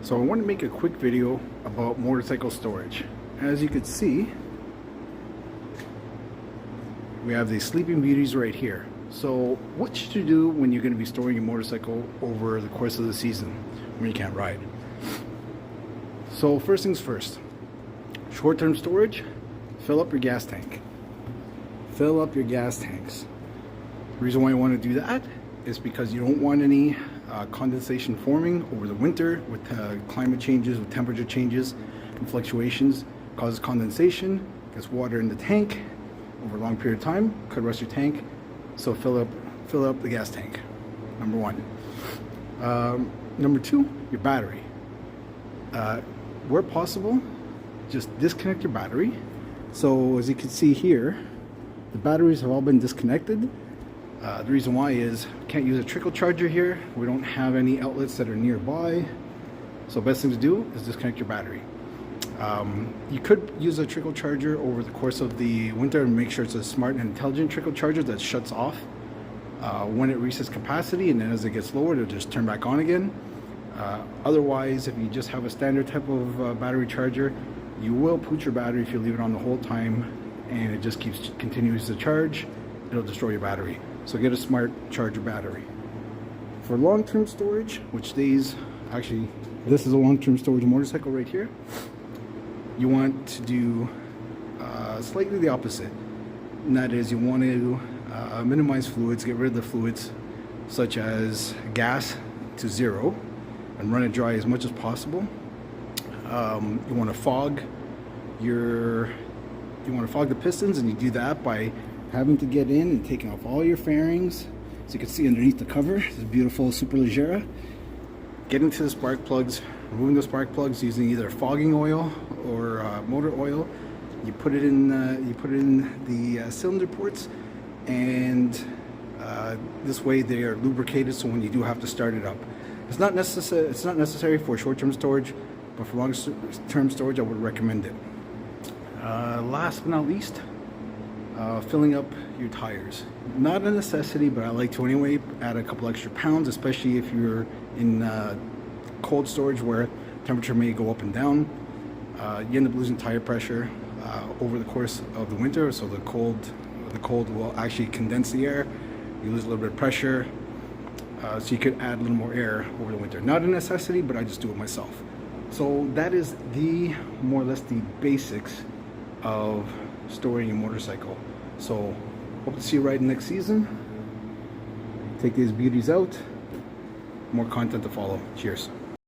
So I want to make a quick video about motorcycle storage. As you can see, we have these sleeping beauties right here. So what should you do when you're going to be storing your motorcycle over the course of the season when you can't ride? So first things first, short-term storage, fill up your gas tank. Fill up your gas tanks. The reason why you want to do that is because you don't want any condensation forming over the winter with climate changes, with temperature changes and fluctuations. Causes condensation, gets water in the tank over a long period of time, could rust your tank. So fill up the gas tank, number one. Number two, your battery. Where possible, just disconnect your battery. So as you can see here, the batteries have all been disconnected. The reason why is we can't use a trickle charger here. We don't have any outlets that are nearby. So best thing to do is disconnect your battery. You could use a trickle charger over the course of the winter and make sure it's a smart and intelligent trickle charger that shuts off when it reaches capacity, and then as it gets lower it'll just turn back on again. Otherwise, if you just have a standard type of battery charger, you will put your battery if you leave it on the whole time and it just continues to charge. It'll destroy your battery. So get a smart charger battery. For long-term storage, which this is a long-term storage motorcycle right here, you want to do slightly the opposite. And that is, you want to minimize fluids, get rid of the fluids such as gas to zero and run it dry as much as possible. You want to fog the pistons, and you do that by having to get in and taking off all your fairings. So you can see underneath the cover, this beautiful Superleggera. Getting to the spark plugs, removing the spark plugs using either fogging oil or motor oil. You put it in the cylinder ports, and this way they are lubricated. So when you do have to start it up, it's not necessary for short-term storage, but for long-term storage, I would recommend it. Last but not least, filling up your tires. Not a necessity, but I like to anyway add a couple extra pounds, especially if you're in cold storage where temperature may go up and down. You end up losing tire pressure over the course of the winter, so the cold will actually condense the air. You lose a little bit of pressure, so you could add a little more air over the winter. Not a necessity, but I just do it myself. So that is more or less the basics of storing your motorcycle. So hope to see you riding next season. Take these beauties out. More content to follow. Cheers.